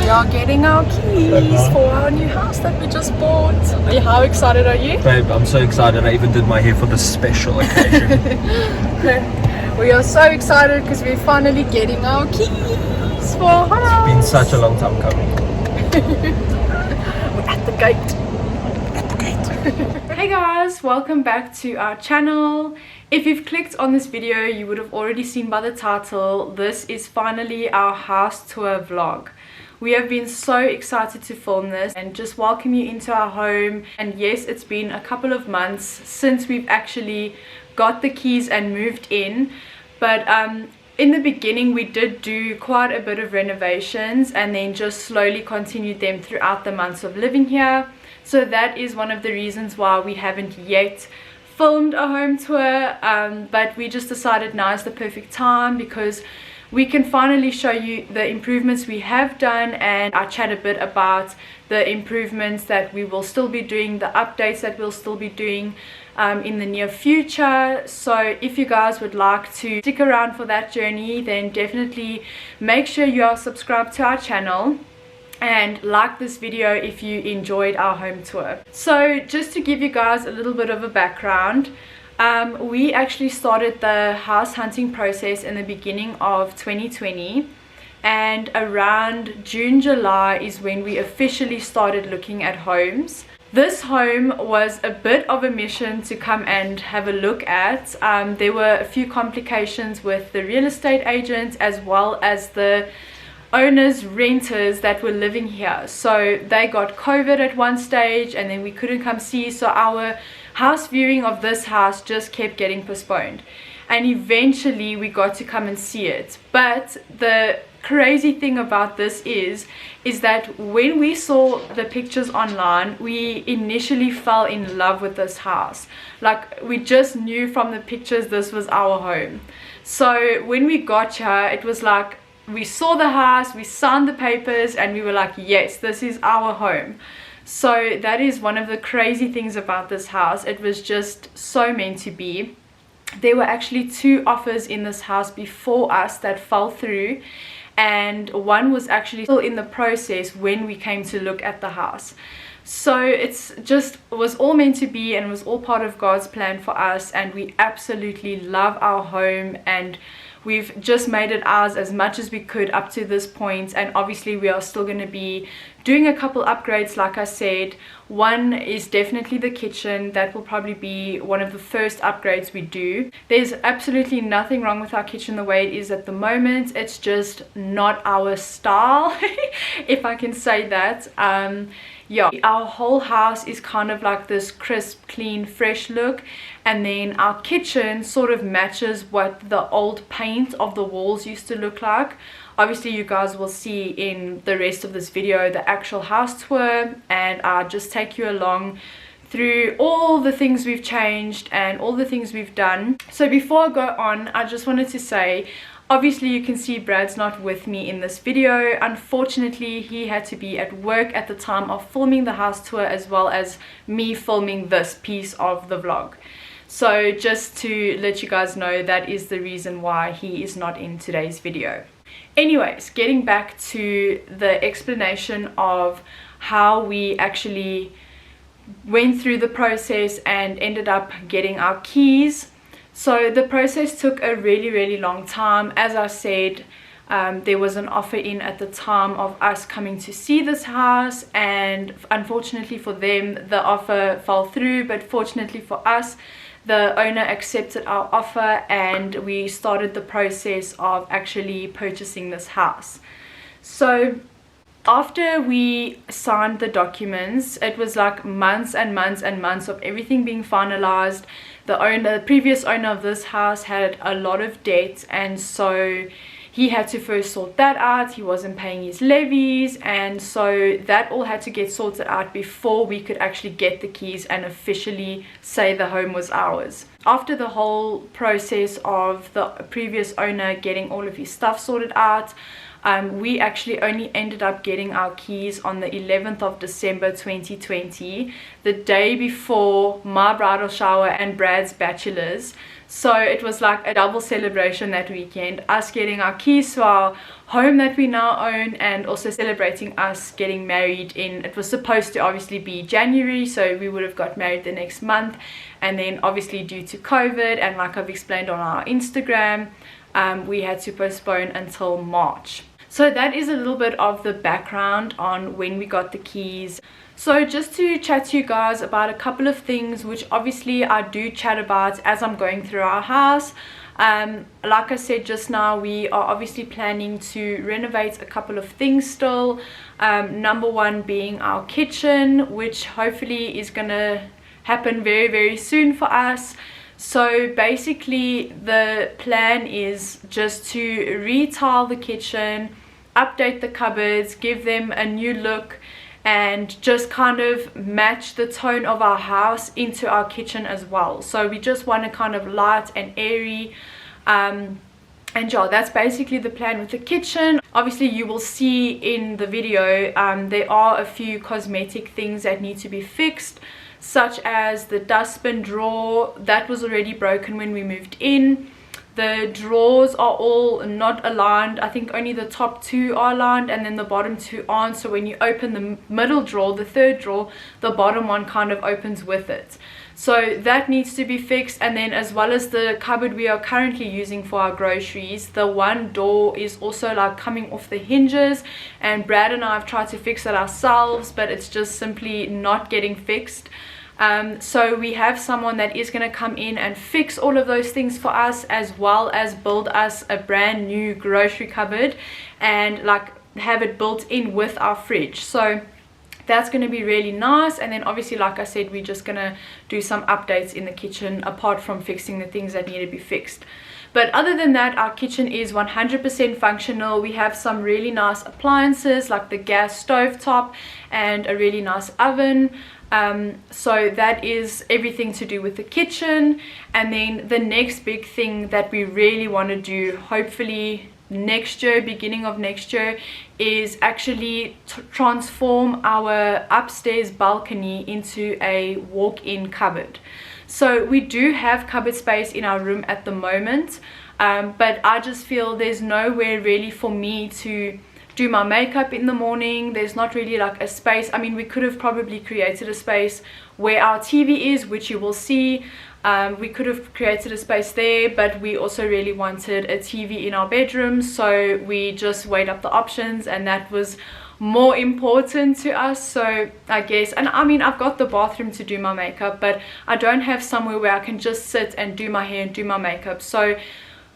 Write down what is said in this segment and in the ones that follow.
are getting our keys for our new house that we just bought. How excited are you? Babe, I'm so excited. I even did my hair for this special occasion. We are so excited because we're finally getting our keys for our house. It's been such a long time coming. We're at the gate. Hey guys, welcome back to our channel. If you've clicked on this video, you would have already seen by the title, this is finally our house tour vlog. We have been so excited to film this and just welcome you into our home. And yes, it's been a couple of months since we've actually got the keys and moved in, but in the beginning we did do quite a bit of renovations and then just slowly continued them throughout the months of living here. So that is one of the reasons why we haven't yet filmed a home tour, but we just decided now is the perfect time because we can finally show you the improvements we have done, and I chat a bit about the improvements that we will still be doing, the updates that we'll still be doing in the near future. So if you guys would like to stick around for that journey, then definitely make sure you are subscribed to our channel and like this video if you enjoyed our home tour. So just to give you guys a little bit of a background, we actually started the house hunting process in the beginning of 2020, and around June, July is when we officially started looking at homes. This home was a bit of a mission to come and have a look at. There were a few complications with the real estate agents as well as the owners, renters that were living here. So they got COVID at one stage and then we couldn't come see, so our house viewing of this house just kept getting postponed, and eventually we got to come and see it. But the crazy thing about this is that when we saw the pictures online, we initially fell in love with this house. Like, we just knew from the pictures this was our home. So when we got here, it was like we saw the house, we signed the papers, and we were like, yes, this is our home. So that is one of the crazy things about this house. It was just so meant to be. There were actually 2 offers in this house before us that fell through, and one was actually still in the process when we came to look at the house. So it's just was all meant to be, and was all part of God's plan for us, and we absolutely love our home, and we've just made it ours as much as we could up to this point. And obviously we are still going to be doing a couple upgrades. Like I said, one is definitely the kitchen. That will probably be one of the first upgrades we do. There's absolutely nothing wrong with our kitchen the way it is at the moment. It's just not our style, if I can say that. Yeah, our whole house is kind of like this crisp, clean, fresh look, and then our kitchen sort of matches what the old paint of the walls used to look like. Obviously you guys will see in the rest of this video the actual house tour, and I'll just take you along through all the things we've changed and all the things we've done. So before I go on, I just wanted to say, obviously you can see Brad's not with me in this video. Unfortunately, he had to be at work at the time of filming the house tour, as well as me filming this piece of the vlog. So just to let you guys know, that is the reason why he is not in today's video. Anyways, getting back to the explanation of how we actually went through the process and ended up getting our keys. So the process took a really long time. As I said, there was an offer in at the time of us coming to see this house, and unfortunately for them the offer fell through, but fortunately for us, the owner accepted our offer and we started the process of actually purchasing this house. So after we signed the documents, it was like months and months and months of everything being finalized. The previous owner of this house had a lot of debt, and so he had to first sort that out. He wasn't paying his levies, and so that all had to get sorted out before we could actually get the keys and officially say the home was ours. After the whole process of the previous owner getting all of his stuff sorted out, we actually only ended up getting our keys on the 11th of December 2020, the day before my bridal shower and Brad's bachelor's. So it was like a double celebration that weekend, us getting our keys to our home that we now own, and also celebrating us getting married in, it was supposed to obviously be January, so we would have got married the next month, and then obviously due to COVID, and like I've explained on our Instagram, we had to postpone until March. So that is a little bit of the background on when we got the keys. So just to chat to you guys about a couple of things which obviously I do chat about as I'm going through our house. Like I said just now, we are obviously planning to renovate a couple of things still. Number one being our kitchen, which hopefully is gonna happen very, very soon for us. So basically the plan is just to retile the kitchen, update the cupboards, give them a new look, and just kind of match the tone of our house into our kitchen as well. So we just want to kind of light and airy, and yeah, that's basically the plan with the kitchen. Obviously you will see in the video there are a few cosmetic things that need to be fixed, such as the dustbin drawer that was already broken when we moved in. The drawers are all not aligned. I think only the top two are aligned and then the bottom two aren't. So when you open the middle drawer, the third drawer, the bottom one kind of opens with it. So that needs to be fixed. And then as well as the cupboard we are currently using for our groceries, the one door is also like coming off the hinges, and Brad and I have tried to fix it ourselves, but it's just simply not getting fixed. So we have someone that is going to come in and fix all of those things for us, as well as build us a brand new grocery cupboard and like have it built in with our fridge. So that's going to be really nice. And then obviously, like I said, we're just going to do some updates in the kitchen apart from fixing the things that need to be fixed. But other than that, our kitchen is 100% functional. We have some really nice appliances like the gas stove top and a really nice oven. So that is everything to do with the kitchen. And then the next big thing that we really want to do, hopefully next year, beginning of next year, is actually transform our upstairs balcony into a walk-in cupboard. So we do have cupboard space in our room at the moment, but I just feel there's nowhere really for me to do my makeup in the morning. There's not really like a space. I mean, we could have probably created a space where our TV is, which you will see. We could have created a space there, but we also really wanted a TV in our bedroom, so we just weighed up the options and that was more important to us. So I guess, and I mean, I've got the bathroom to do my makeup, but I don't have somewhere where I can just sit and do my hair and do my makeup. So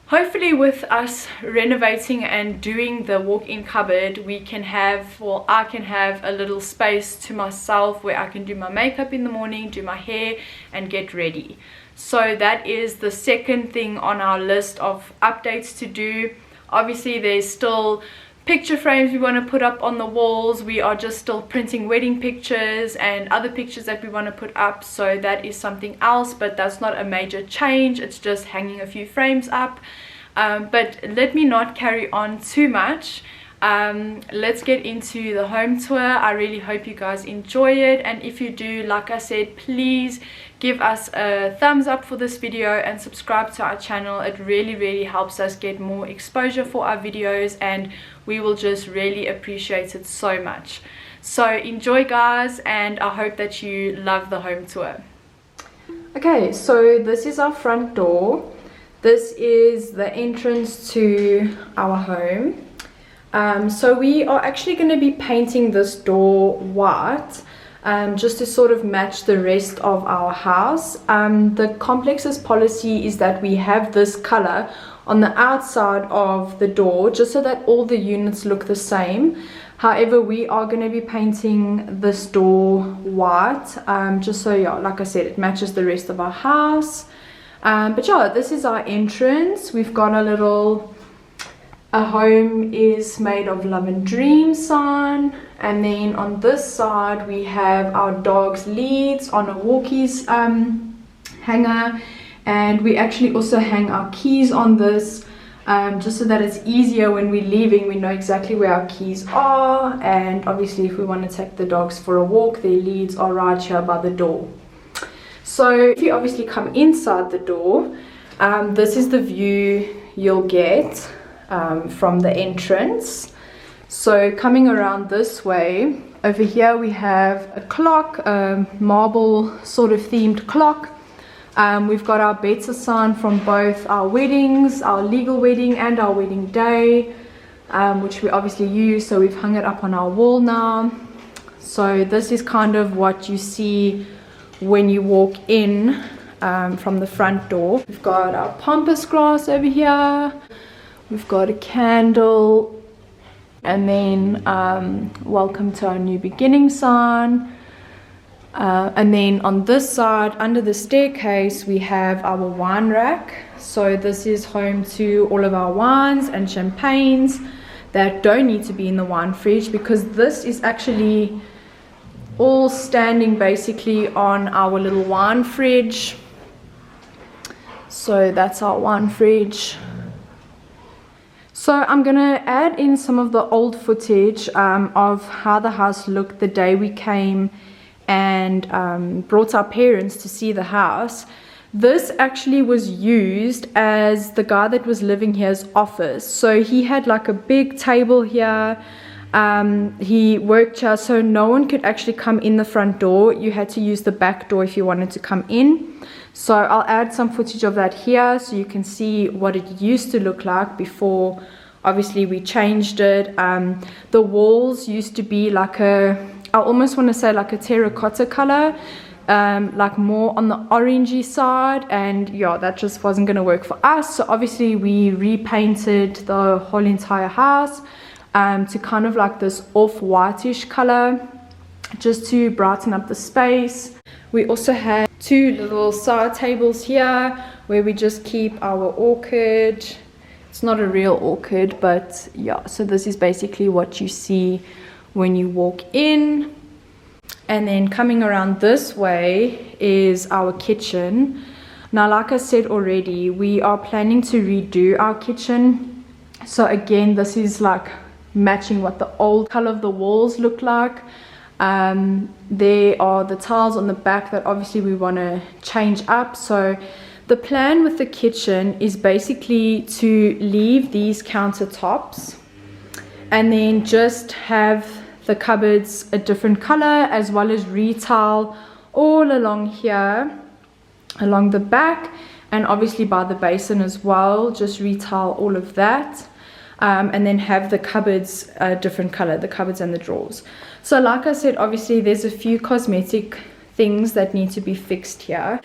hopefully with us renovating and doing the walk-in cupboard, we can have, well, I can have a little space to myself where I can do my makeup in the morning, do my hair and get ready. So that is the second thing on our list of updates to do. Obviously there's still picture frames we want to put up on the walls. We are just still printing wedding pictures and other pictures that we want to put up, so that is something else, but that's not a major change. It's just hanging a few frames up. But let me not carry on too much. Let's get into the home tour. I really hope you guys enjoy it, and if you do, like I said, please give us a thumbs up for this video and subscribe to our channel. It really helps us get more exposure for our videos, and we will just really appreciate it so much. So enjoy guys, and I hope that you love the home tour. Okay, so this is our front door. This is the entrance to our home. So we are actually going to be painting this door white, just to sort of match the rest of our house. The complex's policy is that we have this color on the outside of the door, just so that all the units look the same. However, we are going to be painting this door white, just so, yeah, like I said, it matches the rest of our house. But yeah, this is our entrance. We've got a little "A home is made of love and dreams" sign, and then on this side we have our dog's leads on a walkies hanger, and we actually also hang our keys on this, just so that it's easier when we're leaving. We know exactly where our keys are, and obviously if we want to take the dogs for a walk, their leads are right here by the door. So if you obviously come inside the door, This is the view you'll get from the entrance. So coming around this way, over here we have a clock, a marble sort of themed clock. We've got our better sign from both our weddings, our legal wedding and our wedding day, which we obviously use, so we've hung it up on our wall now. So this is kind of what you see when you walk in from the front door. We've got our pampas grass over here, we've got a candle, and then welcome to our new beginning sign. And then on this side, under the staircase, we have our wine rack. So this is home to all of our wines and champagnes that don't need to be in the wine fridge, because this is actually all standing basically on our little wine fridge. So that's our wine fridge. So I'm gonna add in some of the old footage of how the house looked the day we came and brought our parents to see the house. This actually was used as the guy that was living here's office. So he had like a big table here. He worked here, so no one could actually come in the front door. You had to use the back door if you wanted to come in. So I'll add some footage of that here so you can see what it used to look like before obviously we changed it. The walls used to be like I almost want to say like a terracotta color, like more on the orangey side, and yeah, that just wasn't going to work for us. So obviously we repainted the whole entire house to kind of like this off-whitish color, just to brighten up the space. We also had two little side tables here where we just keep our orchid. It's not a real orchid, but yeah, so this is basically what you see when you walk in. And then coming around this way is our kitchen. Now, like I said already, we are planning to redo our kitchen. So again, this is like matching what the old color of the walls look like. There are the tiles on the back that obviously we want to change up. So the plan with the kitchen is basically to leave these countertops and then just have the cupboards a different color, as well as retile all along here, along the back, and obviously by the basin as well. Just retile all of that, and then have the cupboards a different color, the cupboards and the drawers. So like I said, obviously there's a few cosmetic things that need to be fixed here.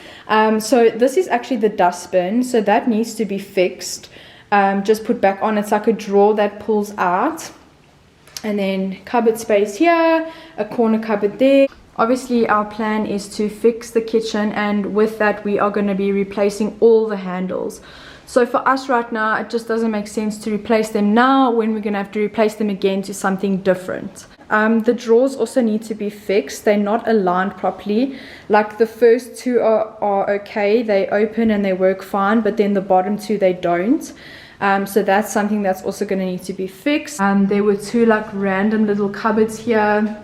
So this is actually the dustbin, so that needs to be fixed, just put back on. It's like a drawer that pulls out. And then cupboard space here, a corner cupboard there. Obviously our plan is to fix the kitchen, and with that we are going to be replacing all the handles. So for us right now, it just doesn't make sense to replace them now when we're going to have to replace them again to something different. The drawers also need to be fixed. They're not aligned properly. Like the first two are okay, they open and they work fine, but then the bottom two they don't. So that's something that's also going to need to be fixed. There were two like random little cupboards here.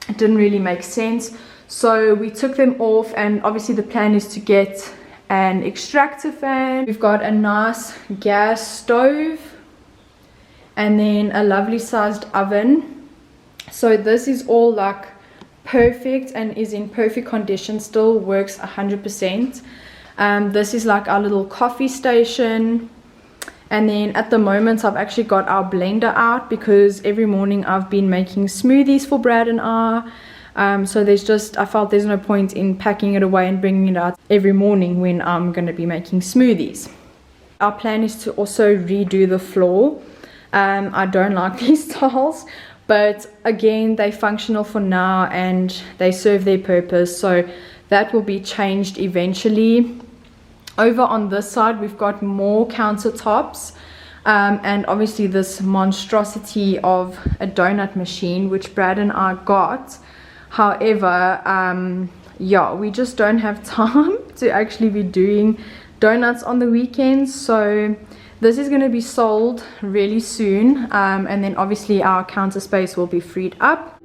It didn't really make sense, so we took them off, and obviously the plan is to get an extractor fan. We've got a nice gas stove and then a lovely sized oven. So this is all like perfect and is in perfect condition, still works 100%. This is like our little coffee station. And then at the moment I've actually got our blender out, because every morning I've been making smoothies for Brad and I. So I felt there's no point in packing it away and bringing it out every morning when I'm going to be making smoothies. Our plan is to also redo the floor. I don't like these tiles, but again, they're functional for now and they serve their purpose, so that will be changed eventually. Over on this side we've got more countertops, and obviously this monstrosity of a donut machine which Brad and I got. However, yeah, we just don't have time to actually be doing donuts on the weekends, so this is going to be sold really soon, and then obviously our counter space will be freed up.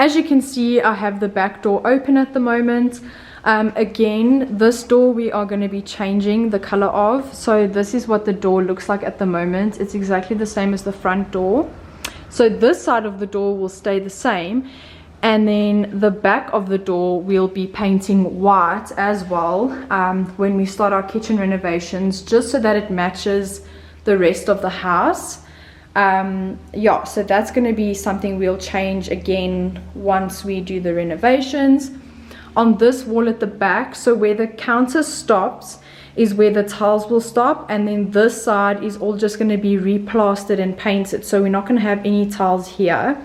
As you can see, I have the back door open at the moment. Again, this door we are going to be changing the color of. So this is what the door looks like at the moment. It's exactly the same as the front door. So this side of the door will stay the same, and then the back of the door we'll be painting white as well when we start our kitchen renovations, just so that it matches the rest of the house. Yeah, so that's going to be something we'll change again once we do the renovations. On this wall at the back, so where the counter stops is where the tiles will stop, and then this side is all just going to be replastered and painted, so we're not going to have any tiles here.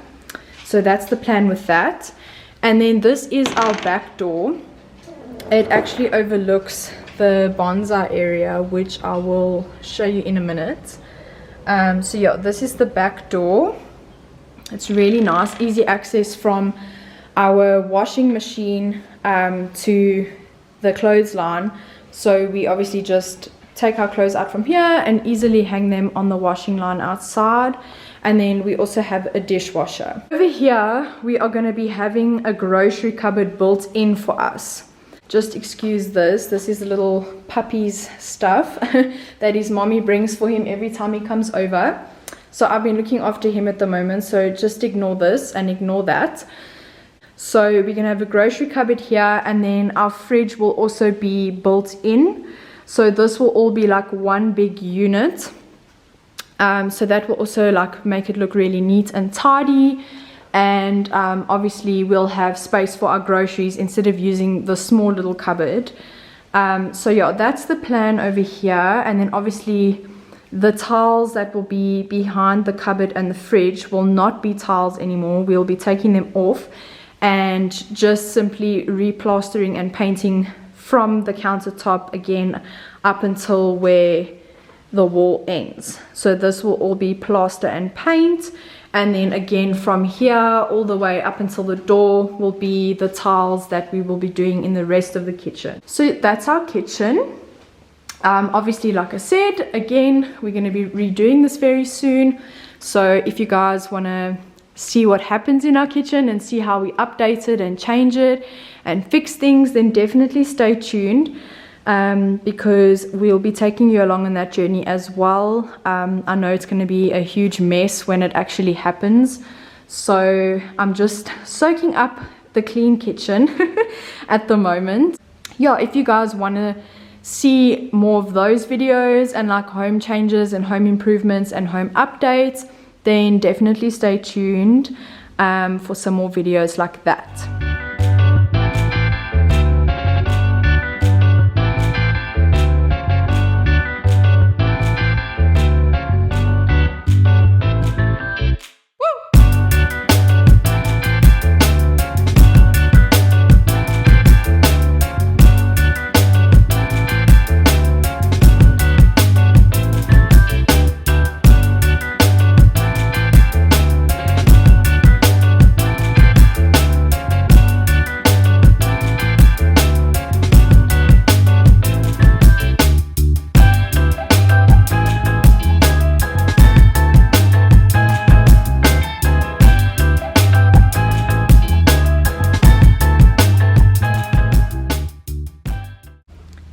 So that's the plan with that. And then this is our back door. It actually overlooks the bonsai area, which I will show you in a minute. So yeah, this is the back door. It's really nice, easy access from our washing machine to the clothesline. So we obviously just take our clothes out from here and easily hang them on the washing line outside. And then we also have a dishwasher. Over here, we are going to be having a grocery cupboard built in for us. Just excuse this. This is a little puppy's stuff that his mommy brings for him every time he comes over. So I've been looking after him at the moment. So just ignore this and ignore that. So we're going to have a grocery cupboard here, and then our fridge will also be built in. So this will all be like one big unit. So that will also like make it look really neat and tidy. And obviously we'll have space for our groceries instead of using the small little cupboard. So yeah, that's the plan over here. And then obviously the tiles that will be behind the cupboard and the fridge will not be tiles anymore. We'll be taking them off and just simply replastering and painting from the countertop again up until where the wall ends. So this will all be plaster and paint, and then again from here all the way up until the door will be the tiles that we will be doing in the rest of the kitchen. So that's our kitchen. Obviously, like I said, again, we're going to be redoing this very soon. So if you guys want to see what happens in our kitchen and see how we update it and change it and fix things, then definitely stay tuned, because we'll be taking you along on that journey as well. I know it's going to be a huge mess when it actually happens, so I'm just soaking up the clean kitchen at the moment. Yeah, if you guys want to see more of those videos and like home changes and home improvements and home updates, then definitely stay tuned for some more videos like that.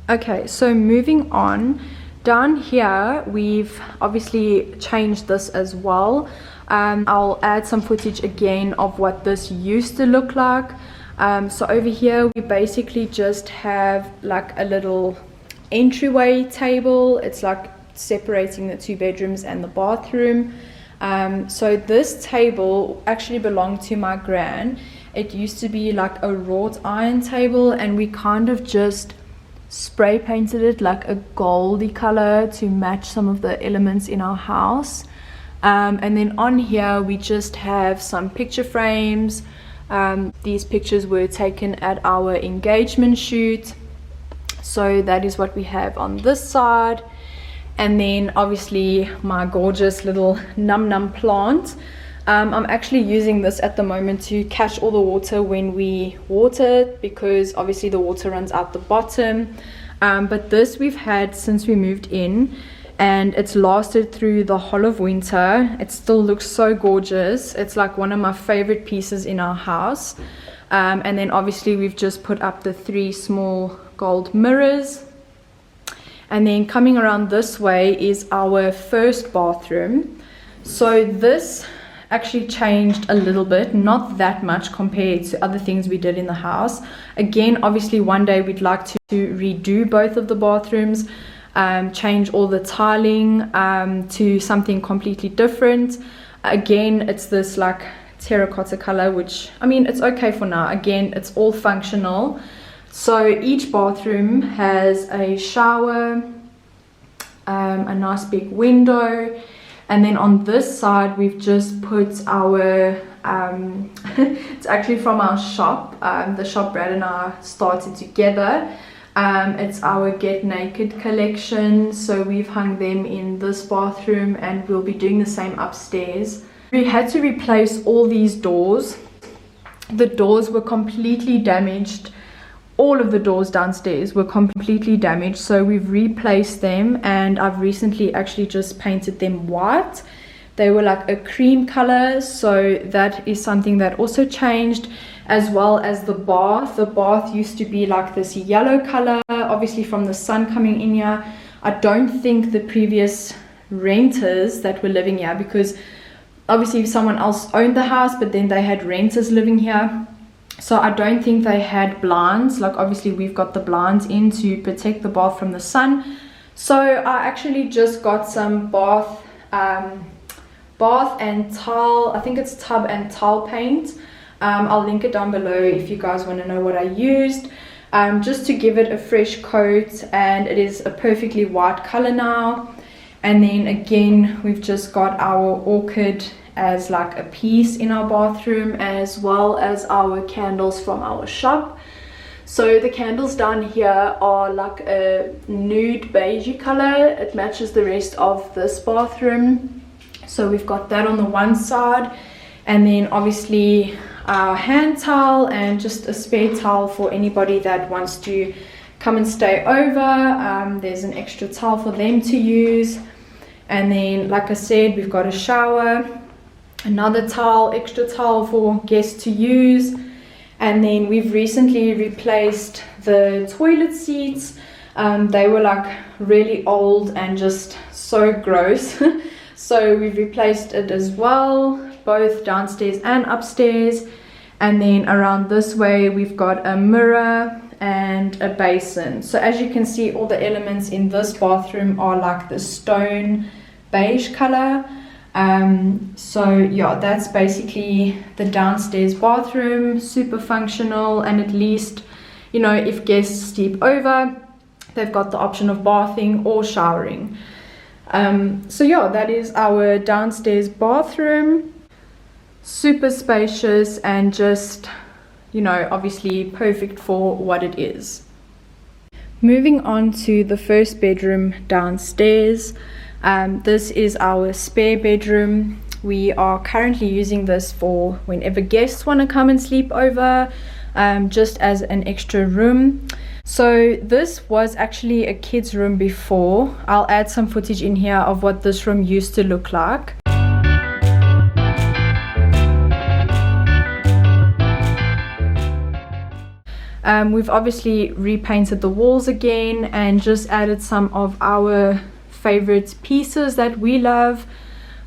Okay, so moving on, down here we've obviously changed this as well. I'll add some footage again of what this used to look like. So over here we basically just have like a little entryway table. It's like separating the 2 bedrooms and the bathroom. So this table actually belonged to my gran. It used to be like a wrought iron table, and we kind of just spray painted it like a goldy color to match some of the elements in our house. And then on here we just have some picture frames. These pictures were taken at our engagement shoot, so that is what we have on this side. And then obviously my gorgeous little num num plant. I'm actually using this at the moment to catch all the water when we water it, because obviously the water runs out the bottom. But this we've had since we moved in. and it's lasted through the whole of winter. It still looks so gorgeous. It's like one of my favorite pieces in our house. And then obviously we've just put up the 3 small gold mirrors. And then coming around this way is our first bathroom. So this actually changed a little bit, not that much compared to other things we did in the house. Again, obviously one day we'd like to redo both of the bathrooms, change all the tiling to something completely different. Again, it's this like terracotta color, which I mean, it's okay for now. Again, it's all functional. So each bathroom has a shower, a nice big window, and then on this side we've just put our it's actually from our shop, the shop Brad and I started together. It's our Get Naked collection, so we've hung them in this bathroom and we'll be doing the same upstairs. We had to replace all these doors. The doors were completely damaged. All of the doors downstairs were completely damaged, so we've replaced them, and I've recently actually just painted them white. They were like a cream color, so that is something that also changed, as well as the bath. The bath used to be like this yellow color, obviously from the sun coming in here. I don't think the previous renters that were living here, because obviously someone else owned the house, but then they had renters living here, so I don't think they had blinds. Like obviously we've got the blinds in to protect the bath from the sun. So I actually just got some bath and tile, I think it's tub and tile paint. I'll link it down below if you guys want to know what I used, just to give it a fresh coat, and it is a perfectly white color now. And then again, we've just got our orchid as like a piece in our bathroom, as well as our candles from our shop. So the candles down here are like a nude beigey color. It matches the rest of this bathroom. So we've got that on the one side, and then obviously our hand towel and just a spare towel for anybody that wants to come and stay over. There's an extra towel for them to use. And then like I said, we've got a shower, another towel, extra towel for guests to use. And then we've recently replaced the toilet seats. They were like really old and just so gross. So we've replaced it as well, both downstairs and upstairs. And then around this way we've got a mirror and a basin. So as you can see, all the elements in this bathroom are like the stone beige color. So yeah, that's basically the downstairs bathroom. Super functional, and at least, you know, if guests sleep over, they've got the option of bathing or showering. So yeah, that is our downstairs bathroom. Super spacious and just, you know, obviously perfect for what it is. Moving on to the first bedroom downstairs. This is our spare bedroom. We are currently using this for whenever guests want to come and sleep over, just as an extra room. So this was actually a kid's room before. I'll add some footage in here of what this room used to look like. We've obviously repainted the walls again and just added some of our favorite pieces that we love.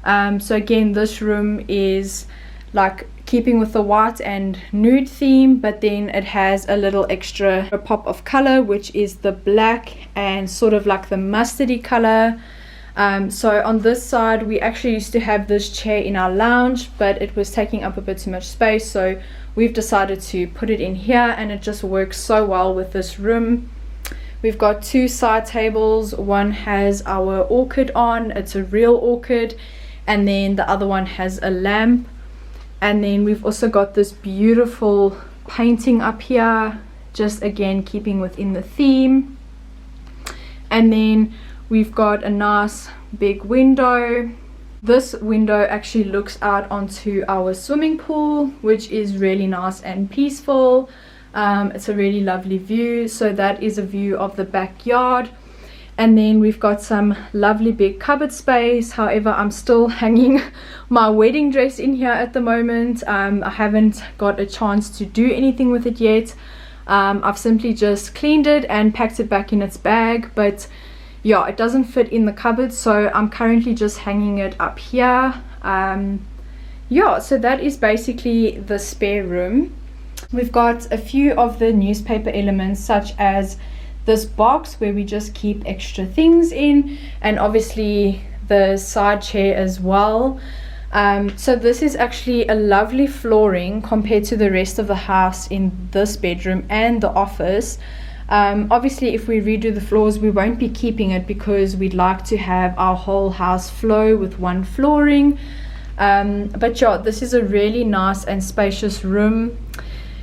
So again, this room is like keeping with the white and nude theme, but then it has a little extra pop of color, which is the black and sort of like the mustardy color. So on this side, we actually used to have this chair in our lounge, but it was taking up a bit too much space, so we've decided to put it in here, and it just works so well with this room. We've got 2 side tables. One has our orchid on, it's a real orchid, and then the other one has a lamp. And then we've also got this beautiful painting up here, just again keeping within the theme. And then we've got a nice big window. This window actually looks out onto our swimming pool, which is really nice and peaceful. It's a really lovely view. So that is a view of the backyard. And then we've got some lovely big cupboard space. However, I'm still hanging my wedding dress in here at the moment. I haven't got a chance to do anything with it yet. I've simply just cleaned it and packed it back in its bag, but yeah, it doesn't fit in the cupboard, so I'm currently just hanging it up here. Yeah, so that is basically the spare room. We've got a few of the newspaper elements, such as this box where we just keep extra things in, and obviously the side chair as well. So this is actually a lovely flooring compared to the rest of the house in this bedroom and the office. Obviously if we redo the floors, we won't be keeping it because we'd like to have our whole house flow with one flooring. But yeah, this is a really nice and spacious room.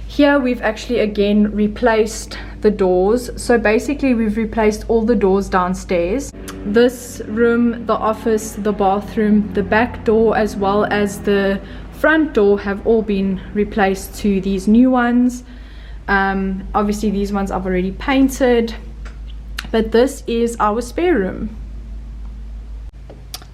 Here we've actually again replaced the doors. So basically we've replaced all the doors downstairs. This room, the office, the bathroom, the back door as well as the front door have all been replaced to these new ones. Obviously these ones I've already painted, but this is our spare room.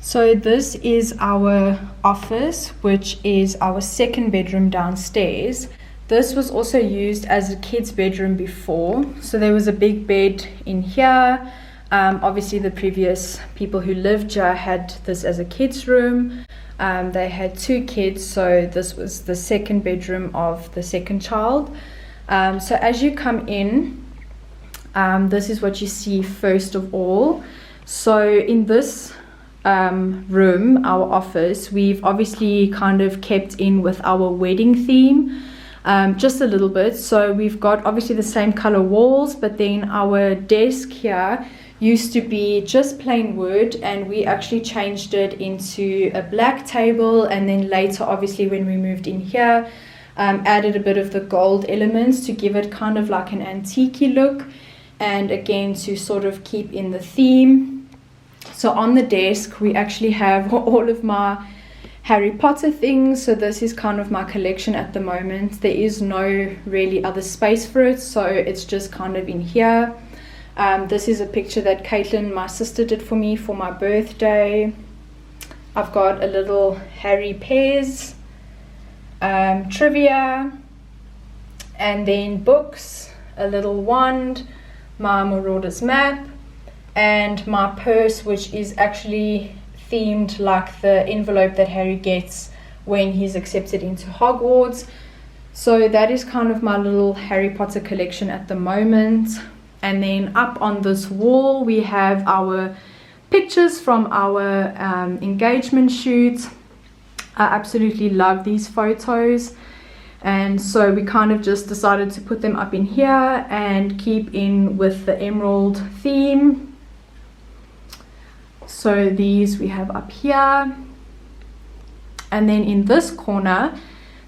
So this is our office, which is our second bedroom downstairs. This was also used as a kid's bedroom before. So there was a big bed in here. Obviously the previous people who lived here had this as a kid's room. They had 2 kids, so this was the second bedroom of the second child. So as you come in, this is what you see first of all. So in this room, our office, we've obviously kind of kept in with our wedding theme. Just a little bit. So we've got obviously the same color walls, but then our desk here used to be just plain wood, and we actually changed it into a black table, and then later obviously when we moved in here, added a bit of the gold elements to give it kind of like an antique look, and again to sort of keep in the theme. So on the desk we actually have all of my Harry Potter things. So this is kind of my collection at the moment. There is no really other space for it, so it's just kind of in here. This is a picture that Caitlin, my sister, did for me for my birthday. I've got a little Harry Pears, trivia, and then books, a little wand, my Marauders map, and my purse, which is actually themed like the envelope that Harry gets when he's accepted into Hogwarts. So that is kind of my little Harry Potter collection at the moment. And then up on this wall we have our pictures from our engagement shoot. I absolutely love these photos, and so we kind of just decided to put them up in here and keep in with the emerald theme. So these we have up here, and then in this corner,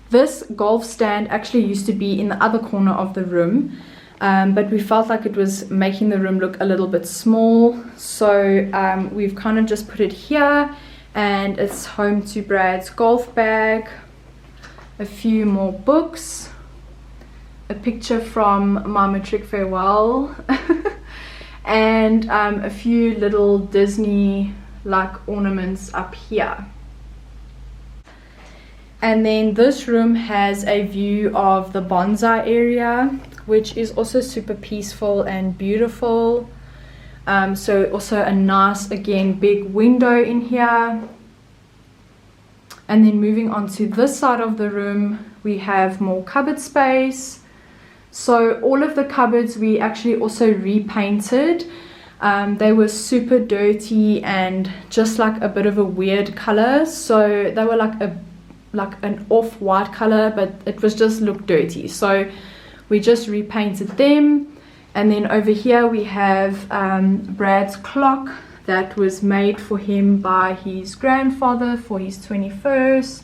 this golf stand actually used to be in the other corner of the room, but we felt like it was making the room look a little bit small, so we've kind of just put it here, and it's home to Brad's golf bag, a few more books, a picture from my matric farewell, and a few little Disney like ornaments up here. And then this room has a view of the bonsai area, which is also super peaceful and beautiful. So also a nice, again, big window in here. And then moving on to this side of the room, we have more cupboard space. So all of the cupboards we actually also repainted. They were super dirty and just like a bit of a weird color. So they were like an off-white color, but it was just looked dirty. So we just repainted them. And then over here we have Brad's clock that was made for him by his grandfather for his 21st,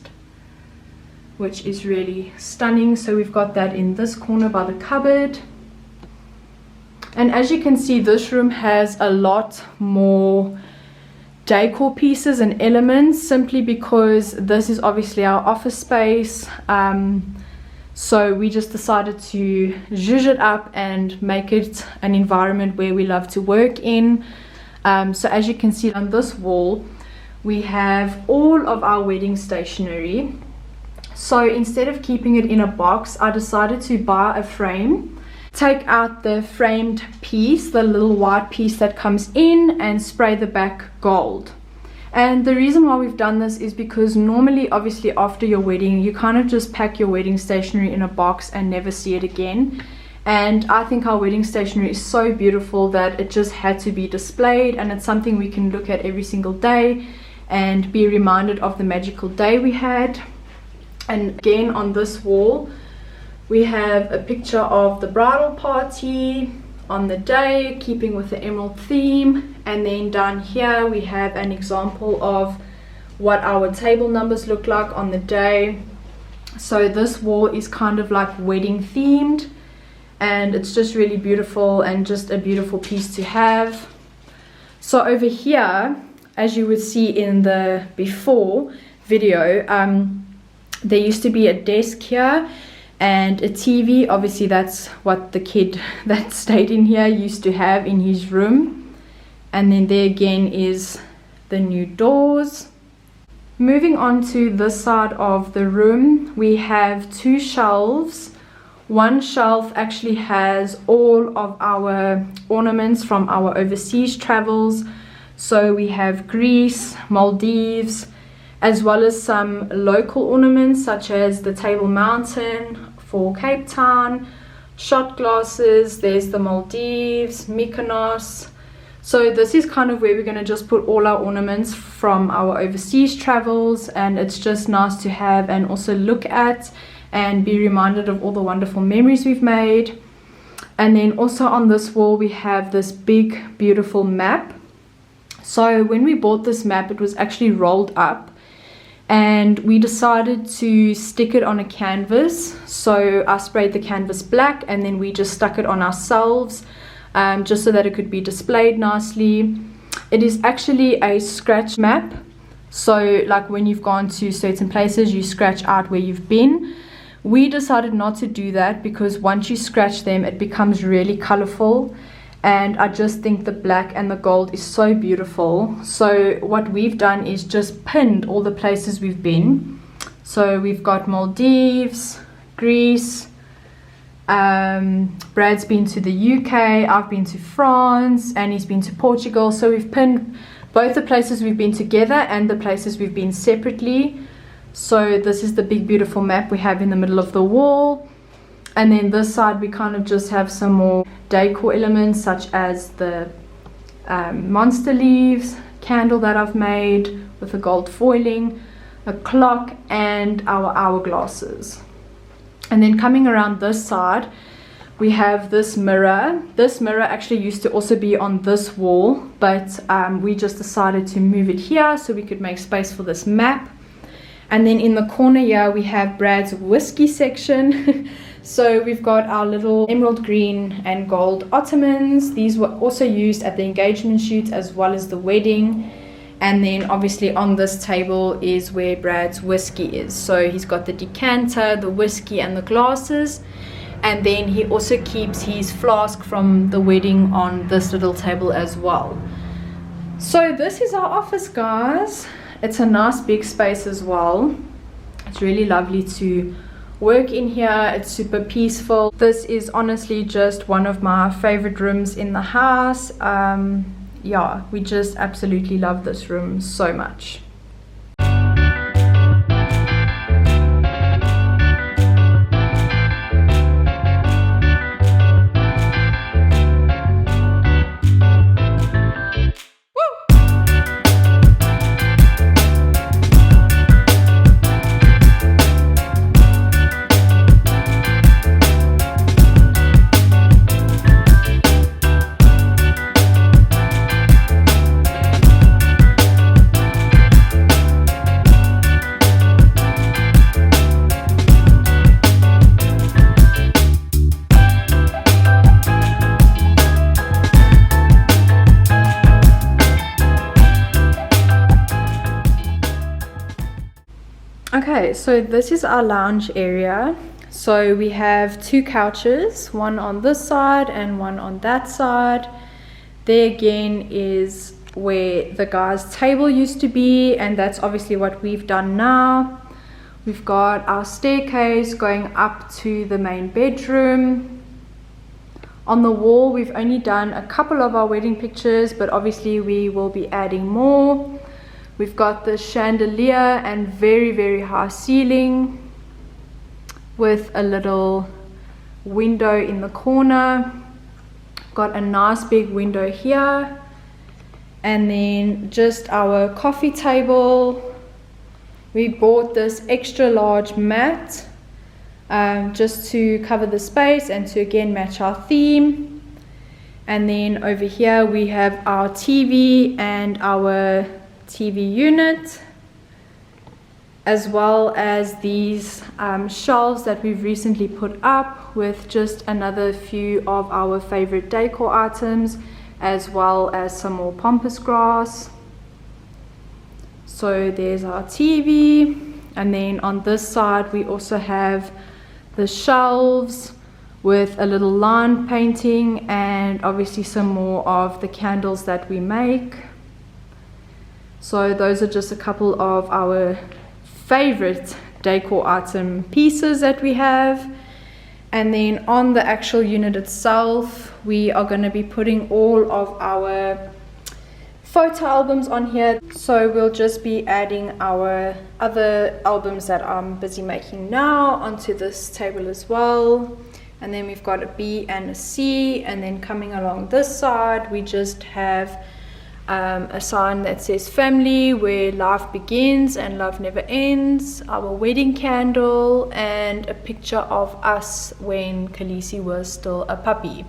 which is really stunning. So we've got that in this corner by the cupboard. And as you can see, this room has a lot more decor pieces and elements, simply because this is obviously our office space. So we just decided to zhuzh it up and make it an environment where we love to work in. So as you can see on this wall, we have all of our wedding stationery. So instead of keeping it in a box, I decided to buy a frame, take out the framed piece, the little white piece that comes in, and spray the back gold. And the reason why we've done this is because normally, obviously, after your wedding, you kind of just pack your wedding stationery in a box and never see it again. And I think our wedding stationery is so beautiful that it just had to be displayed, and it's something we can look at every single day and be reminded of the magical day we had. And again, on this wall, we have a picture of the bridal party on the day, keeping with the emerald theme. And then down here we have an example of what our table numbers look like on the day. So this wall is kind of like wedding themed, and it's just really beautiful and just a beautiful piece to have. So over here, as you would see in the before video, there used to be a desk here and a TV. Obviously that's what the kid that stayed in here used to have in his room. And then there again is the new doors. Moving on to this side of the room, we have two shelves. One shelf actually has all of our ornaments from our overseas travels. So we have Greece, Maldives, as well as some local ornaments such as the Table Mountain for Cape Town, shot glasses, there's the Maldives, Mykonos. So this is kind of where we're going to just put all our ornaments from our overseas travels, and it's just nice to have and also look at and be reminded of all the wonderful memories we've made. And then also on this wall we have this big beautiful map. So when we bought this map, it was actually rolled up, and we decided to stick it on a canvas. So I sprayed the canvas black, and then we just stuck it on ourselves, just so that it could be displayed nicely. It is actually a scratch map, so like when you've gone to certain places, you scratch out where you've been. We decided not to do that because once you scratch them, it becomes really colorful, and I just think the black and the gold is so beautiful. So what we've done is just pinned all the places we've been. So we've got Maldives, Greece, Brad's been to the UK, I've been to France, and he's been to Portugal. So we've pinned both the places we've been together and the places we've been separately. So this is the big beautiful map we have in the middle of the wall. And then this side we kind of just have some more decor elements such as the monster leaves, candle that I've made with a gold foiling, a clock, and our hourglasses. And then coming around this side, we have this mirror. This mirror actually used to also be on this wall, but we just decided to move it here so we could make space for this map. And then in the corner here, we have Brad's whiskey section. So we've got our little emerald green and gold ottomans. These were also used at the engagement shoot as well as the wedding. And then obviously on this table is where Brad's whiskey is. So he's got the decanter, the whiskey, and the glasses. And then he also keeps his flask from the wedding on this little table as well. So this is our office, guys. It's a nice big space as well. It's really lovely to work in here. It's super peaceful. This is honestly just one of my favorite rooms in the house. Yeah, we just absolutely love this room so much. Okay, so this is our lounge area. So we have two couches, one on this side and one on that side. There again is where the guy's table used to be, and that's obviously what we've done now. We've got our staircase going up to the main bedroom. On the wall, we've only done a couple of our wedding pictures, but obviously we will be adding more. We've got the chandelier and very, very high ceiling with a little window in the corner. Got a nice big window here. And then just our coffee table. We bought this extra large mat just to cover the space and to again match our theme. And then over here we have our TV and our TV unit, as well as these shelves that we've recently put up with just another few of our favorite decor items, as well as some more pampas grass. So there's our TV, and then on this side we also have the shelves with a little line painting and obviously some more of the candles that we make. So those are just a couple of our favorite decor item pieces that we have. And then on the actual unit itself, we are going to be putting all of our photo albums on here. So we'll just be adding our other albums that I'm busy making now onto this table as well. And then we've got a B and a C, and then coming along this side we just have a sign that says family, where life begins and love never ends, our wedding candle, and a picture of us when Khaleesi was still a puppy.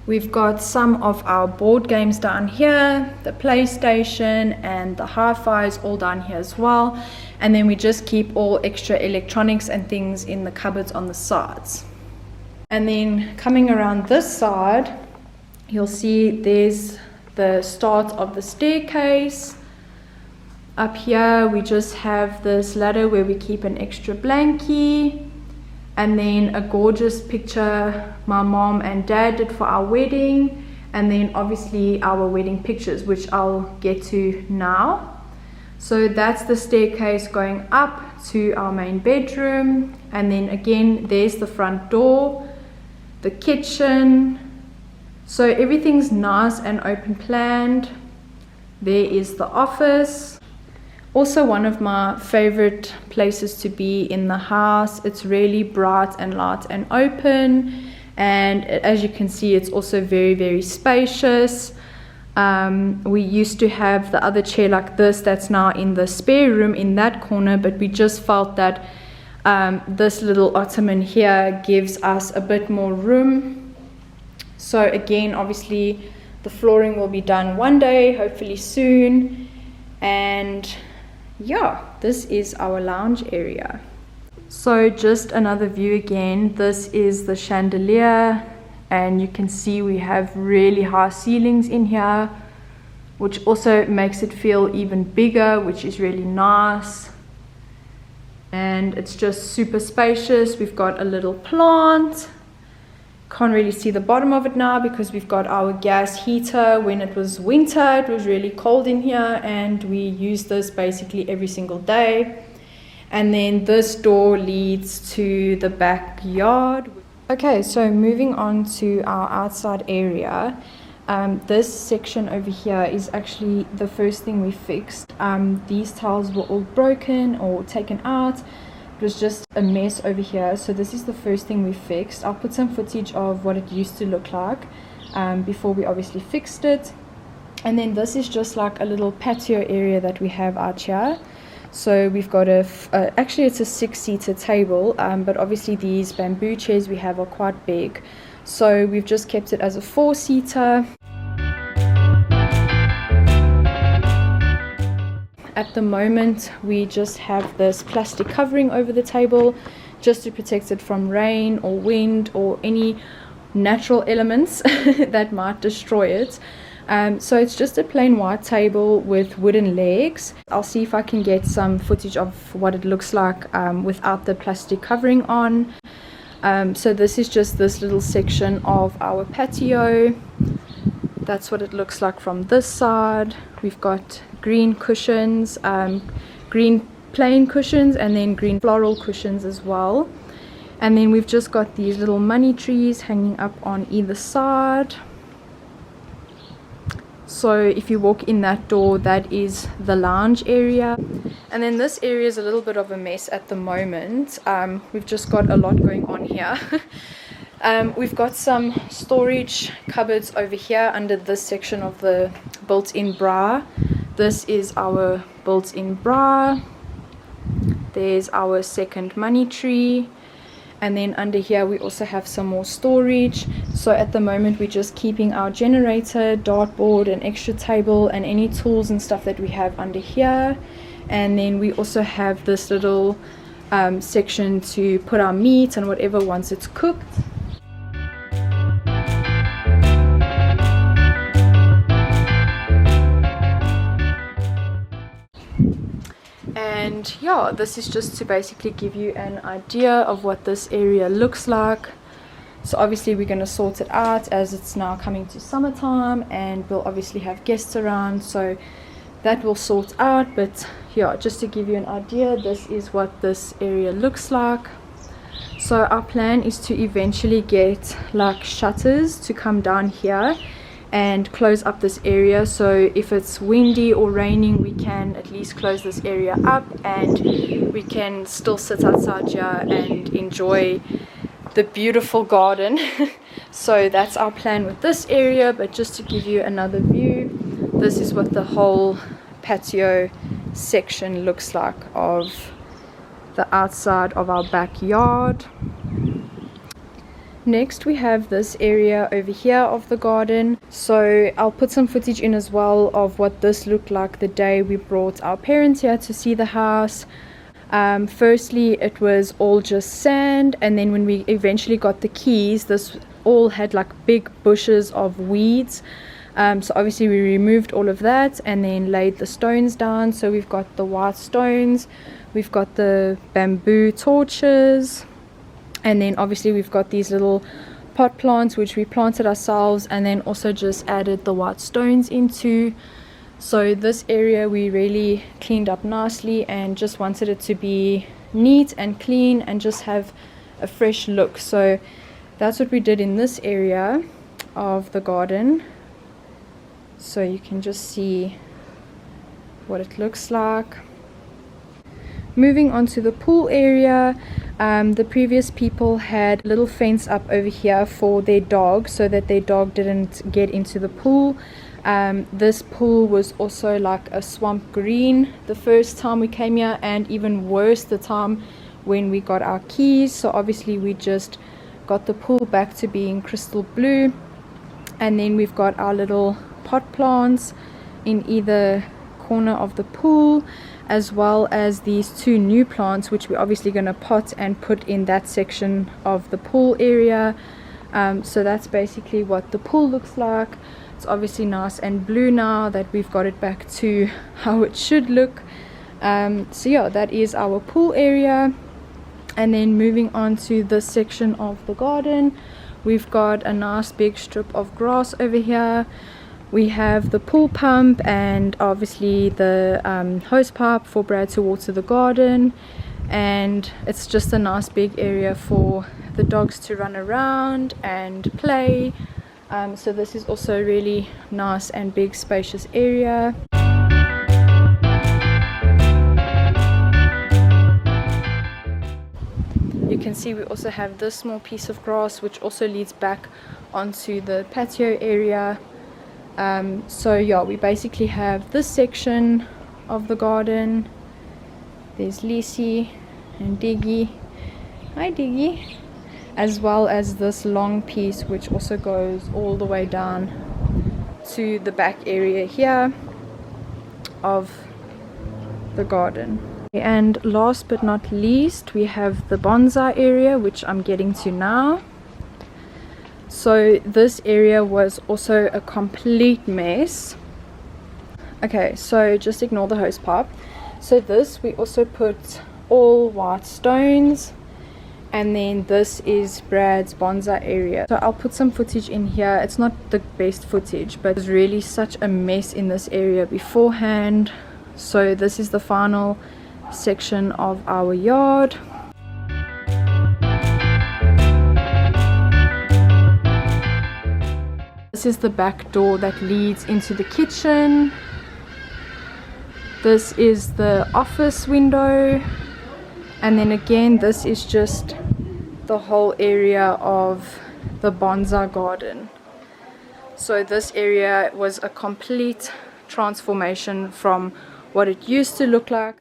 We've got some of our board games down here, the PlayStation and the hi-fis all down here as well. And then we just keep all extra electronics and things in the cupboards on the sides. And then coming around this side, you'll see there's the start of the staircase. Up here we just have this ladder where we keep an extra blankie, and then a gorgeous picture my mom and dad did for our wedding, and then obviously our wedding pictures, which I'll get to now. So that's the staircase going up to our main bedroom, and then again there's the front door, the kitchen. So everything's nice and open planned. There is the office. Also one of my favorite places to be in the house. It's really bright and light and open, and as you can see it's also very, very spacious. We used to have the other chair like this that's now in the spare room in that corner, but we just felt that this little ottoman here gives us a bit more room. So again, obviously the flooring will be done one day, hopefully soon. And yeah, this is our lounge area. So just another view again. This is the chandelier, and you can see we have really high ceilings in here, which also makes it feel even bigger, which is really nice. And it's just super spacious. We've got a little plant. Can't really see the bottom of it now because we've got our gas heater. When it was winter, it was really cold in here, and we use this basically every single day. And then this door leads to the backyard. Okay, so moving on to our outside area. This section over here is actually the first thing we fixed. These tiles were all broken or taken out. It was just a mess over here, so this is the first thing we fixed. I'll put some footage of what it used to look like before we obviously fixed it. And then this is just like a little patio area that we have out here. So we've got actually it's a 6-seater table, but obviously these bamboo chairs we have are quite big, so we've just kept it as a 4-seater. At the moment we just have this plastic covering over the table just to protect it from rain or wind or any natural elements that might destroy it. So it's just a plain white table with wooden legs. I'll see if I can get some footage of what it looks like without the plastic covering on. So this is just this little section of our patio That's what it looks like from this side. We've got green cushions, green plain cushions, and then green floral cushions as well. And then we've just got these little money trees hanging up on either side. So if you walk in that door, that is the lounge area. And then this area is a little bit of a mess at the moment. We've just got a lot going on here. We've got some storage cupboards over here under this section of the built-in bra. This is our built-in bra. There's our second money tree. And then under here we also have some more storage. So at the moment we're just keeping our generator, dartboard, an extra table, and any tools and stuff that we have under here. And then we also have this little section to put our meat and whatever once it's cooked. And yeah, this is just to basically give you an idea of what this area looks like. So obviously we're going to sort it out as it's now coming to summertime, and we'll obviously have guests around, so that will sort out. But yeah, just to give you an idea, this is what this area looks like. So our plan is to eventually get like shutters to come down here and close up this area, so if it's windy or raining we can at least close this area up and we can still sit outside here and enjoy the beautiful garden. So that's our plan with this area. But just to give you another view, this is what the whole patio section looks like of the outside of our backyard. Next we have this area over here of the garden. So I'll put some footage in as well of what this looked like the day we brought our parents here to see the house. Firstly it was all just sand, and then when we eventually got the keys, this all had like big bushes of weeds. So obviously we removed all of that and then laid the stones down. So we've got the white stones, we've got the bamboo torches, and then obviously we've got these little pot plants which we planted ourselves, and then also just added the white stones into. So this area we really cleaned up nicely and just wanted it to be neat and clean and just have a fresh look. So that's what we did in this area of the garden. So you can just see what it looks like. Moving on to the pool area, the previous people had a little fence up over here for their dog so that their dog didn't get into the pool. This pool was also like a swamp green the first time we came here, and even worse the time when we got our keys. So obviously we just got the pool back to being crystal blue. And then we've got our little pot plants in either corner of the pool, as well as these two new plants which we're obviously going to pot and put in that section of the pool area. So that's basically what the pool looks like. It's obviously nice and blue now that we've got it back to how it should look. So yeah, that is our pool area. And then moving on to this section of the garden, we've got a nice big strip of grass over here. We have the pool pump and obviously the hose pipe for Brad to water the garden, and it's just a nice big area for the dogs to run around and play. So this is also a really nice and big spacious area. You can see we also have this small piece of grass which also leads back onto the patio area. So yeah, we basically have this section of the garden. There's Lisi and Diggy. Hi Diggy. As well as this long piece which also goes all the way down to the back area here of the garden. And last but not least, we have the bonsai area, which I'm getting to now. So this area was also a complete mess. Okay, so just ignore the hose pipe. So this we also put all white stones, And then this is Brad's bonsai area. So I'll put some footage in here. It's not the best footage, but it's really such a mess in this area beforehand. So this is the final section of our yard. This is the back door that leads into the kitchen. This is the office window. And then again, this is just the whole area of the bonsai garden. So this area was a complete transformation from what it used to look like.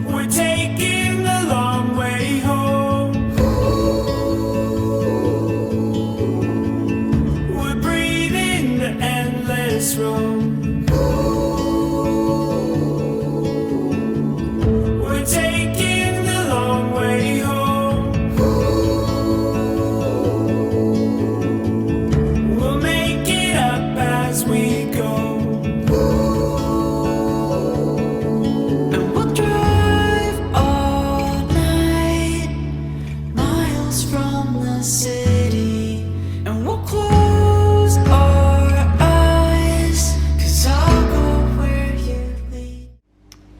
We're taking the long way home. We're breathing the endless road. We're taking the long way home. We'll make it up as we go. And we'll drive all night, miles from the city. And we'll close our eyes, 'cause I'll go where you lead.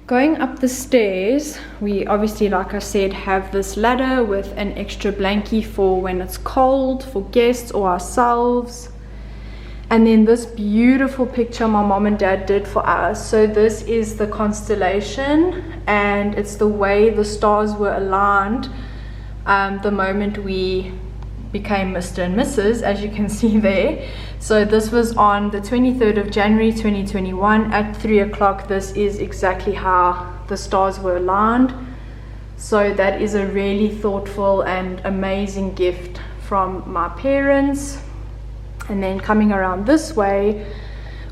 Going up the stairs, we obviously, like I said, have this ladder with an extra blankie for when it's cold, for guests or ourselves. And then this beautiful picture my mom and dad did for us. So this is the constellation, and it's the way the stars were aligned the moment we became Mr. and Mrs., as you can see there. So this was on the 23rd of January 2021 at 3 o'clock. This is exactly how the stars were aligned. So that is a really thoughtful and amazing gift from my parents. And then coming around this way,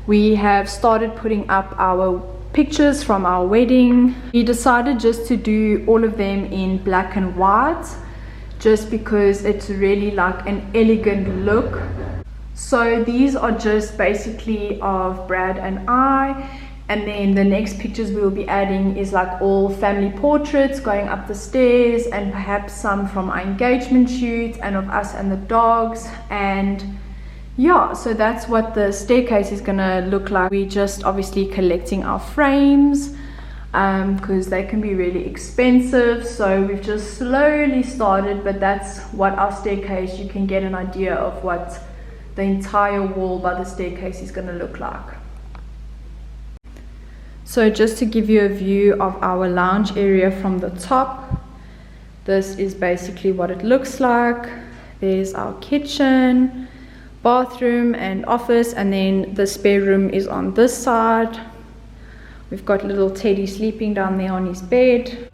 we have started putting up our pictures from our wedding. We decided just to do all of them in black and white, just because it's really like an elegant look. So these are just basically of Brad and I. And then the next pictures we will be adding is like all family portraits going up the stairs, and perhaps some from our engagement shoot and of us and the dogs. And yeah, so that's what the staircase is gonna look like. We're just obviously collecting our frames because they can be really expensive. So we've just slowly started, but that's what our staircase, you can get an idea of what the entire wall by the staircase is gonna look like. So just to give you a view of our lounge area from the top, this is basically what it looks like. There's our kitchen, bathroom and office, and then the spare room is on this side. We've got little Teddy sleeping down there on his bed.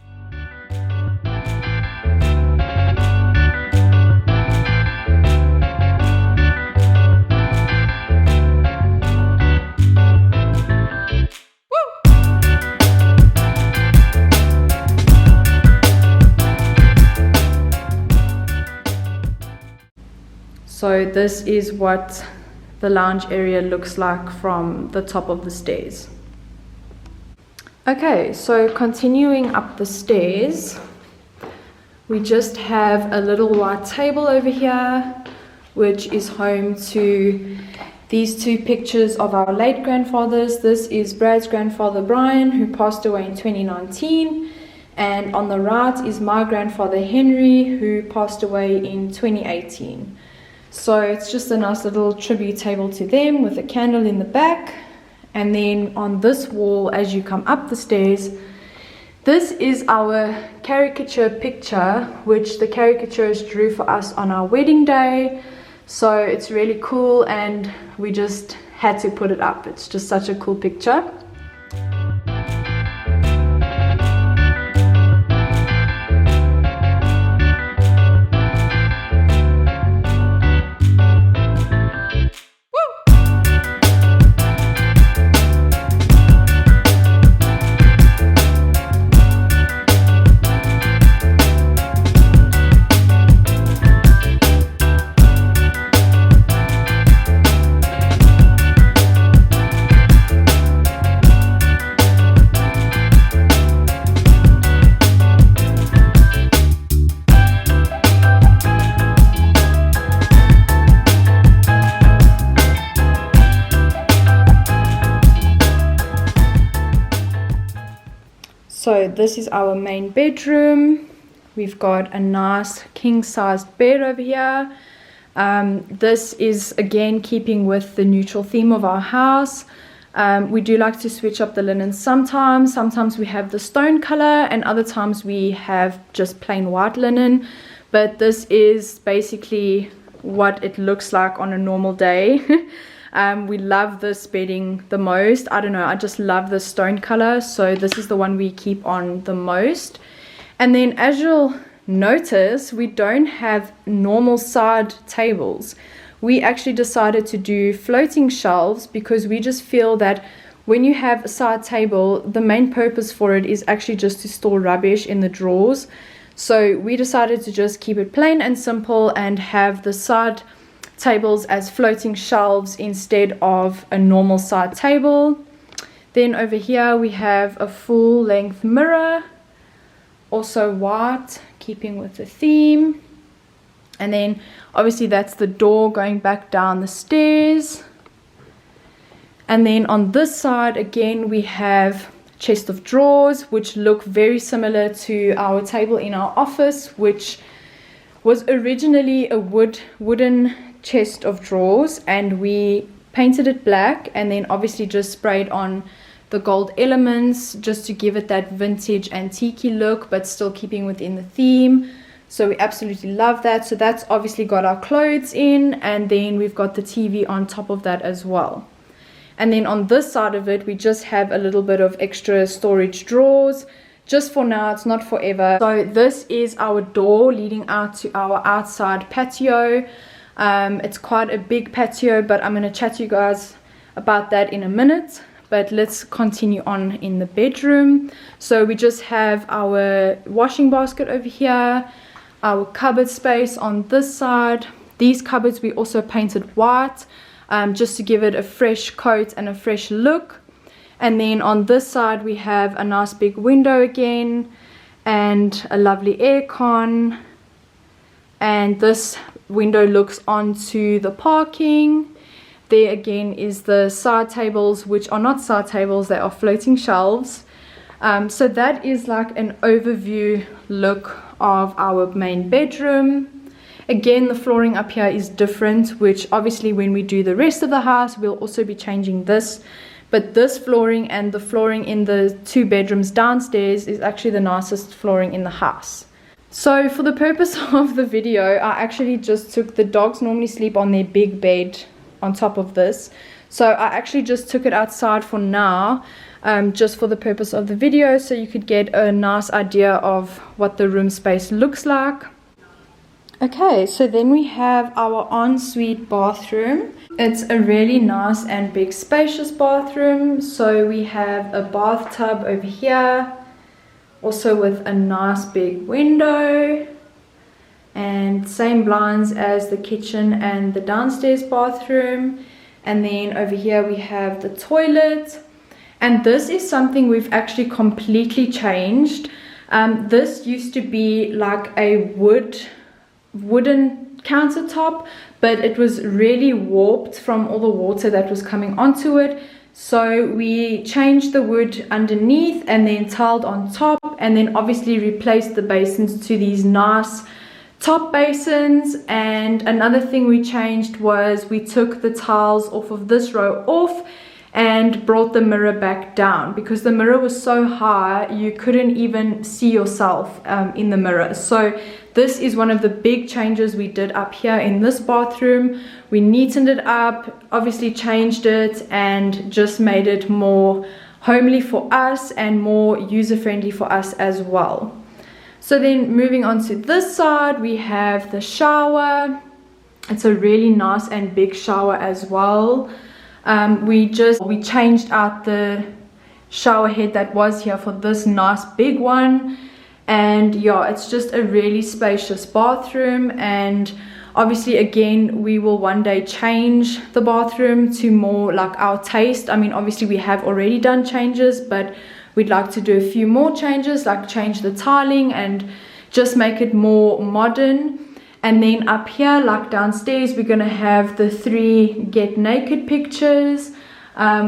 So this is what the lounge area looks like from the top of the stairs. Okay, so continuing up the stairs, we just have a little white table over here, which is home to these two pictures of our late grandfathers. This is Brad's grandfather Brian, who passed away in 2019, and on the right is my grandfather Henry, who passed away in 2018. So it's just a nice little tribute table to them with a candle in the back. And then on this wall, as you come up the stairs, this is our caricature picture, which the caricaturist drew for us on our wedding day. So it's really cool, and we just had to put it up. It's just such a cool picture. this is our main bedroom. We've got a nice king-sized bed over here. This is again keeping with the neutral theme of our house. We do like to switch up the linen sometimes. Sometimes we have the stone color and other times we have just plain white linen. But this is basically what it looks like on a normal day. We love this bedding the most. I don't know, I just love the stone color, so this is the one we keep on the most. And then as you'll notice, we don't have normal side tables. We actually decided to do floating shelves because we just feel that when you have a side table, the main purpose for it is actually just to store rubbish in the drawers. So we decided to just keep it plain and simple and have the side tables as floating shelves instead of a normal side table. Then over here we have a full length mirror, also white, keeping with the theme. And then obviously that's the door going back down the stairs. And then on this side again we have chest of drawers, which look very similar to our table in our office, which was originally a wooden chest of drawers, and we painted it black and then obviously just sprayed on the gold elements just to give it that vintage antique look, but still keeping within the theme. So we absolutely love that. So that's obviously got our clothes in, and then we've got the TV on top of that as well. And then on this side of it we just have a little bit of extra storage drawers, just for now, it's not forever. So this is our door leading out to our outside patio. It's quite a big patio, but I'm going to chat to you guys about that in a minute. But let's continue on in the bedroom. So we just have our washing basket over here, our cupboard space on this side. These cupboards we also painted white, just to give it a fresh coat and a fresh look. And then on this side we have a nice big window again and a lovely aircon. And this window looks onto the parking. There again is the side tables, which are not side tables, they are floating shelves. So that is like an overview look of our main bedroom. Again, the flooring up here is different, which obviously when we do the rest of the house we'll also be changing this. But this flooring and the flooring in the 2 bedrooms downstairs is actually the nicest flooring in the house. So for the purpose of the video, I actually just took, the dogs normally sleep on their big bed on top of this, so I actually just took it outside for now, just for the purpose of the video, so you could get a nice idea of what the room space looks like. Okay, so then we have our ensuite bathroom. It's a really nice and big spacious bathroom. So we have a bathtub over here, also with a nice big window, and same blinds as the kitchen and the downstairs bathroom. And then over here we have the toilet, and this is something we've actually completely changed. This used to be like a wooden countertop, but it was really warped from all the water that was coming onto it. So we changed the wood underneath and then tiled on top, and then obviously replaced the basins to these nice top basins. And another thing we changed was we took the tiles off of this row off and brought the mirror back down, because the mirror was so high you couldn't even see yourself in the mirror. So this is one of the big changes we did up here in this bathroom. We neatened it up, obviously changed it, and just made it more homely for us and more user-friendly for us as well. So then moving on to this side, we have the shower. It's a really nice and big shower as well. We changed out the shower head that was here for this nice big one. And yeah, it's just a really spacious bathroom. And obviously again, we will one day change the bathroom to more like our taste. I mean, obviously we have already done changes, but we'd like to do a few more changes, like change the tiling and just make it more modern. And then up here, like downstairs, we're gonna have the 3 get naked pictures,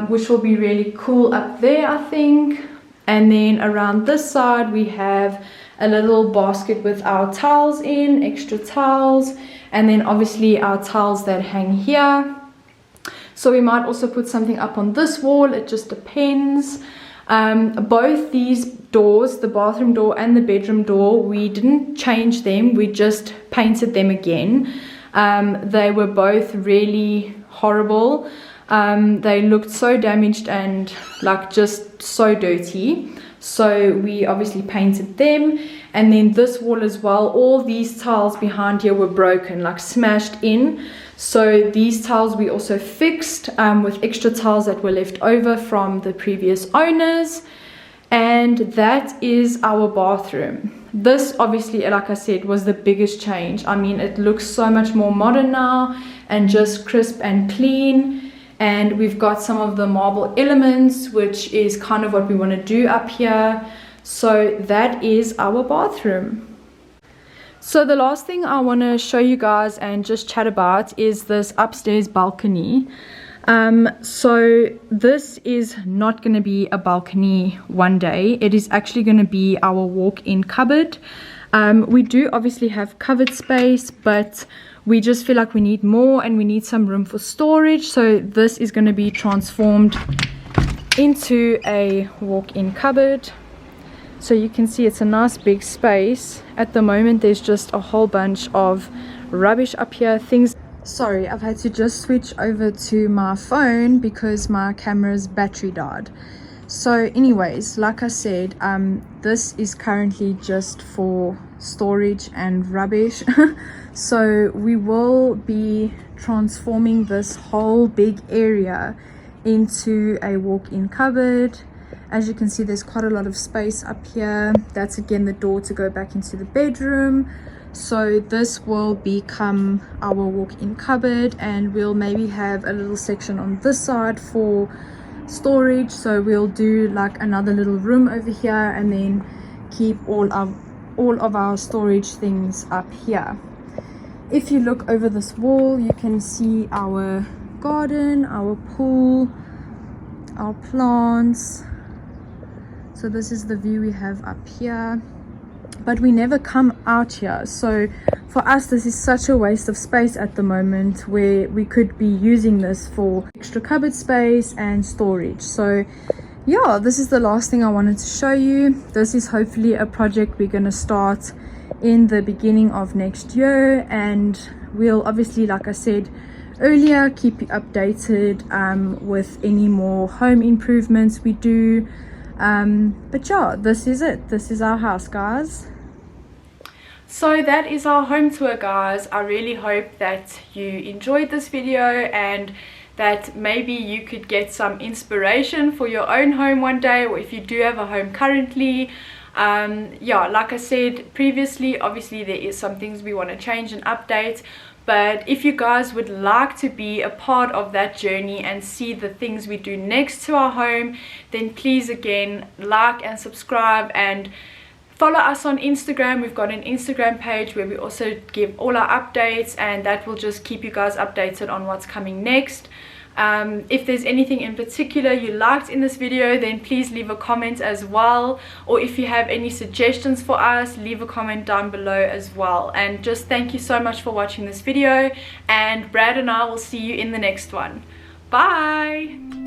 which will be really cool up there, I think. And then around this side we have a little basket with our towels in, extra towels, and then obviously our towels that hang here. So we might also put something up on this wall, it just depends. Both these doors, the bathroom door and the bedroom door, we didn't change them, we just painted them again. They were both really horrible. They looked so damaged and like just so dirty, so we obviously painted them. And then this wall as well, all these tiles behind here were broken, like smashed in, so these tiles we also fixed with extra tiles that were left over from the previous owners. And that is our bathroom. This obviously, like I said, was the biggest change. I mean, it looks so much more modern now and just crisp and clean. And we've got some of the marble elements, which is kind of what we want to do up here. So that is our bathroom. So the last thing I want to show you guys and just chat about is this upstairs balcony. So this is not going to be a balcony one day. It is actually going to be our walk-in cupboard. We do obviously have covered space, but we just feel like we need more and we need some room for storage. So this is going to be transformed into a walk-in cupboard. So you can see it's a nice big space. At the moment there's just a whole bunch of rubbish up here, things. Sorry, I've had to just switch over to my phone because my camera's battery died. So anyways, like I said, this is currently just for storage and rubbish. So we will be transforming this whole big area into a walk-in cupboard. As you can see, there's quite a lot of space up here. That's again the door to go back into the bedroom. So this will become our walk-in cupboard, and we'll maybe have a little section on this side for storage. So we'll do like another little room over here and then keep all of our storage things up here. If you look over this wall, you can see our garden, our pool, our plants. So this is the view we have up here, but we never come out here. So for us, this is such a waste of space at the moment, where we could be using this for extra cupboard space and storage. So yeah, this is the last thing I wanted to show you. This is hopefully a project we're going to start in the beginning of next year, and we'll obviously, like I said earlier, keep you updated with any more home improvements we do. But yeah, this is it. This is our house, guys. So that is our home tour, guys. I really hope that you enjoyed this video and that maybe you could get some inspiration for your own home one day, or if you do have a home currently. Yeah, like I said previously, obviously there is some things we want to change and update. But if you guys would like to be a part of that journey and see the things we do next to our home, then please again like and subscribe and follow us on Instagram. We've got an Instagram page where we also give all our updates, and that will just keep you guys updated on what's coming next. If there's anything in particular you liked in this video, then please leave a comment as well, or if you have any suggestions for us, leave a comment down below as well. And just thank you so much for watching this video, and Brad and I will see you in the next one. Bye.